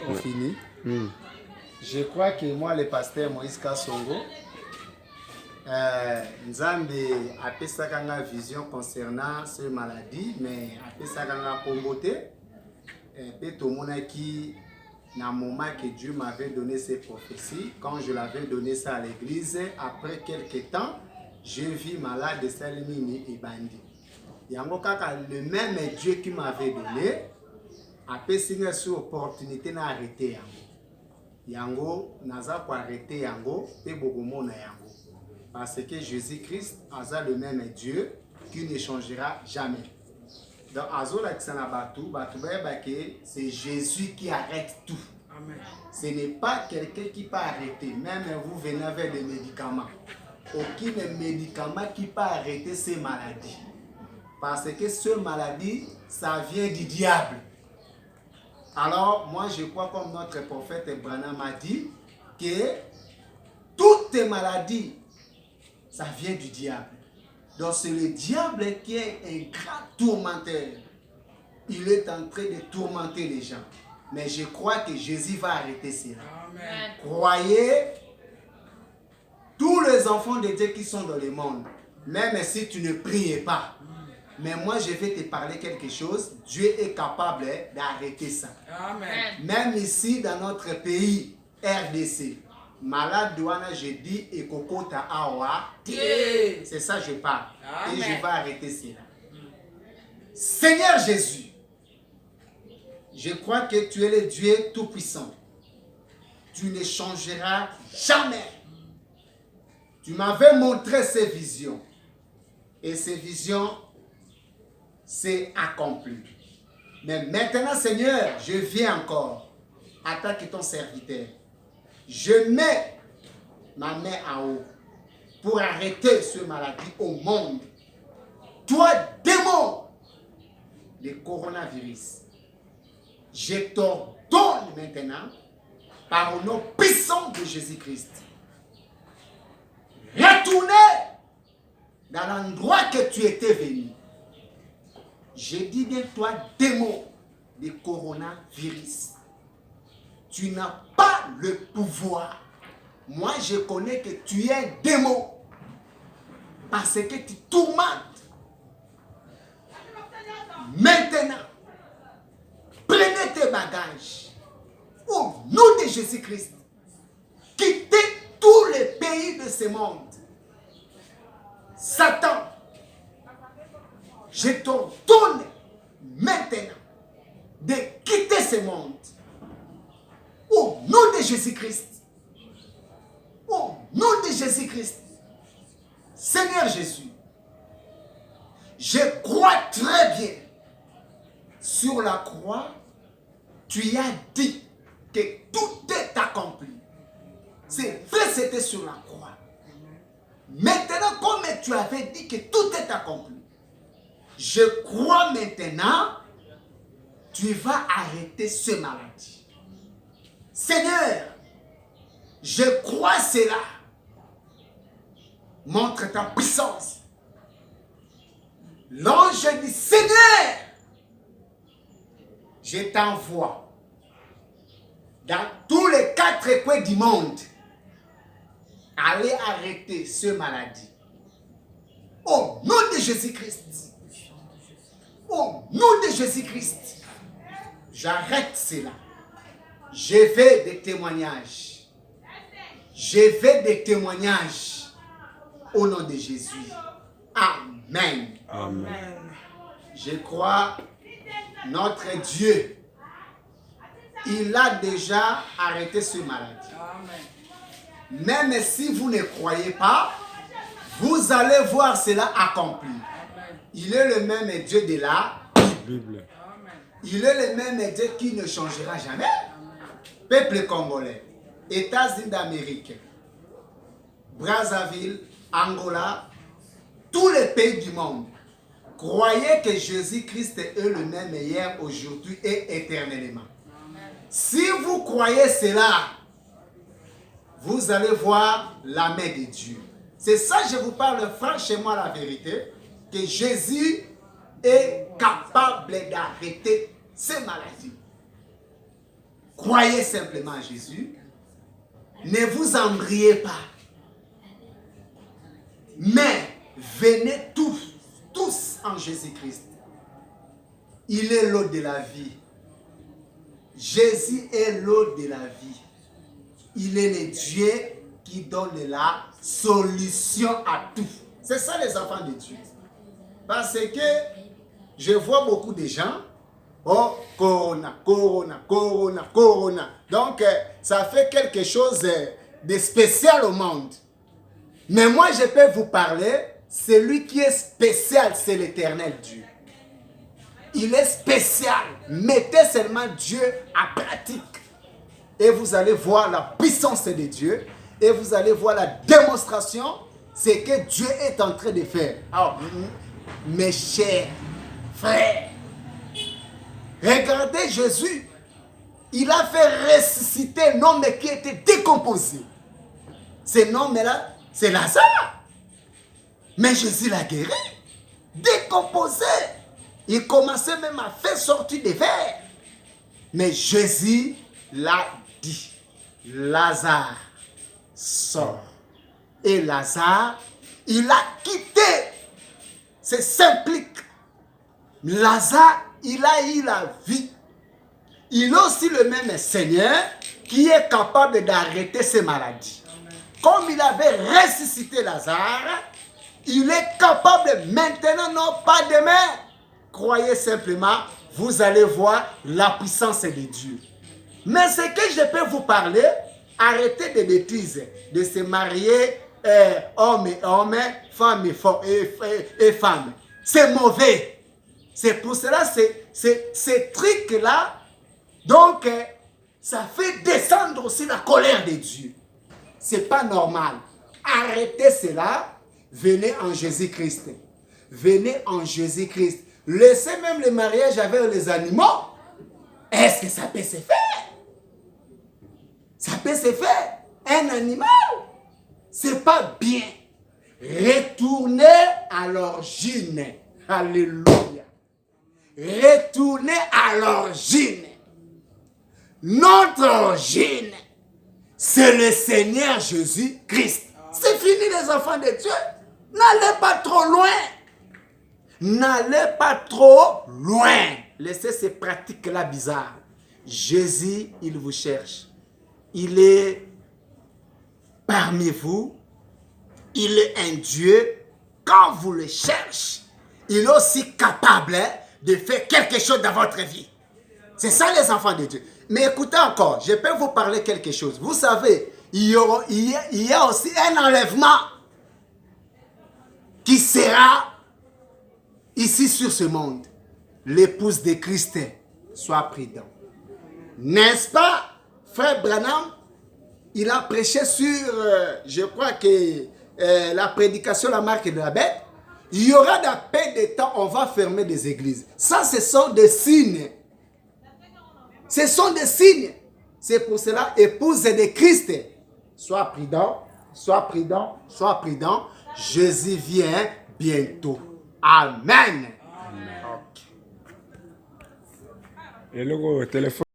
On finit. Je crois que moi, le pasteur Moïse Kassongo, Nzambe a fait sa vision concernant cette maladie, mais a fait sa comboté. Et tout le monde qui, dans le moment que Dieu m'avait donné ces prophéties, quand je l'avais donné ça à l'église, après quelques temps, je vis malade de Salimini et Bandi. Il y a le même Dieu qui m'avait donné, a fait signer sur opportunité d'arrêter. Yango, naza pour arrêter Yango, et beaucoup de Yango. Parce que Jésus-Christ a le même Dieu qui ne changera jamais. Donc, c'est Jésus qui arrête tout. Amen. Ce n'est pas quelqu'un qui peut arrêter. Même vous venez avec des médicaments. Aucun médicament qui peut arrêter ces maladies. Parce que ces maladies, ça vient du diable. Alors, moi, je crois comme notre prophète Branham a dit que toutes les maladies, ça vient du diable. Donc, c'est le diable qui est un grand tourmenteur. Il est en train de tourmenter les gens. Mais je crois que Jésus va arrêter cela. Amen. Croyez, tous les enfants de Dieu qui sont dans le monde, même si tu ne pries pas, mais moi je vais te parler quelque chose, Dieu est capable d'arrêter ça. Amen. Même ici dans notre pays, RDC, malade douana, je dis, et kokota awa, c'est ça que je parle. Amen. Et je vais arrêter cela. Seigneur Jésus, je crois que tu es le Dieu Tout-Puissant. Tu ne changeras jamais. Tu m'avais montré ces visions. Et ces visions s'est accompli. Mais maintenant, Seigneur, je viens encore attaquer ton serviteur. Je mets ma main en haut pour arrêter ce maladie au monde. Toi, démon, le coronavirus, je t'ordonne maintenant, par le nom puissant de Jésus-Christ, retournez dans l'endroit que tu étais venu. Je dis bien toi, démon de coronavirus, tu n'as pas le pouvoir. Moi, je connais que tu es un démon parce que tu tourmentes. Maintenant, prenez tes bagages au nom de Jésus-Christ. Quittez tous les pays de ce monde. Satan, je t'ordonne maintenant de quitter ce monde. Au nom de Jésus-Christ. Au nom de Jésus-Christ. Seigneur Jésus, je crois très bien. Sur la croix, tu as dit que tout est accompli. C'est vrai, c'était sur la croix. Maintenant, comme tu avais dit que tout est accompli, je crois maintenant, tu vas arrêter ce maladie. Seigneur, je crois cela. Montre ta puissance. L'ange dit, Seigneur, je t'envoie dans tous les 4 coins du monde. Allez arrêter ce maladie. Au nom de Jésus-Christ. Au nom de Jésus-Christ. J'arrête cela. Je veux des témoignages. Je veux des témoignages. Au nom de Jésus. Amen. Amen. Je crois notre Dieu, il a déjà arrêté ce maladie. Amen. Même si vous ne croyez pas, vous allez voir cela accompli. Amen. Il est le même Dieu de la Bible. Amen. Il est le même Dieu qui ne changera jamais. Amen. Peuple congolais, États-Unis d'Amérique, Brazzaville, Angola, tous les pays du monde, croyez que Jésus-Christ est le même hier, aujourd'hui et éternellement. Amen. Si vous croyez cela, vous allez voir la main de Dieu. C'est ça que je vous parle franchement la vérité, que Jésus est capable d'arrêter ces maladies. croyez simplement à Jésus. Ne vous embriez pas. Mais venez tous en Jésus-Christ. Il est l'eau de la vie. Jésus est l'eau de la vie. Il est le Dieu qui donne la solution à tout. C'est ça les enfants de Dieu. Parce que je vois beaucoup de gens, oh, corona, corona, corona, corona. Donc, ça fait quelque chose de spécial au monde. Mais moi, je peux vous parler, celui qui est spécial, c'est l'Éternel Dieu. Il est spécial. Mettez seulement Dieu à pratique. Et vous allez voir la puissance de Dieu. Et vous allez voir la démonstration, c'est que Dieu est en train de faire. Alors, mes chers frères, regardez Jésus. Il a fait ressusciter un homme qui était décomposé. Ce homme-là, c'est Lazare. Mais Jésus l'a guéri. Décomposé. Il commençait même à faire sortir des vers. Mais Jésus l'a dit. Lazare, sort. Et Lazare, il a quitté. C'est simplique. Lazare, il a eu la vie. Il a aussi le même Seigneur qui est capable d'arrêter ces maladies. Comme il avait ressuscité Lazare, il est capable maintenant, non pas demain. Croyez simplement, vous allez voir la puissance de Dieu. Mais ce que je peux vous parler, arrêtez de bêtises, de se marier homme et homme, femme et femme. C'est mauvais. C'est pour cela, ces trucs-là, donc, ça fait descendre aussi la colère de Dieu. Ce n'est pas normal. Arrêtez cela. Venez en Jésus-Christ. Venez en Jésus-Christ. Laissez même le mariage avec les animaux. Est-ce que ça peut se faire? Ça peut se faire. Un animal, c'est pas bien. Retournez à l'origine. Alléluia. Retournez à l'origine. Notre origine, c'est le Seigneur Jésus-Christ. C'est fini les enfants de Dieu. N'allez pas trop loin. N'allez pas trop loin. Laissez ces pratiques-là bizarres. Jésus, il vous cherche. Il est parmi vous. Il est un Dieu. Quand vous le cherchez, il est aussi capable de faire quelque chose dans votre vie. C'est ça les enfants de Dieu. Mais écoutez encore, je peux vous parler quelque chose. Vous savez, il y a aussi un enlèvement qui sera ici sur ce monde. L'épouse de Christ, soit prudent. N'est-ce pas, frère Branham? Il a prêché sur, je crois que la prédication, la marque de la bête. Il y aura d'un peu de temps, on va fermer des églises. Ça, ce sont des signes. Ce sont des signes. C'est pour cela, épouse de Christ. Sois prudent, sois prudent, sois prudent. Jésus vient bientôt. Amen. Et le téléphone.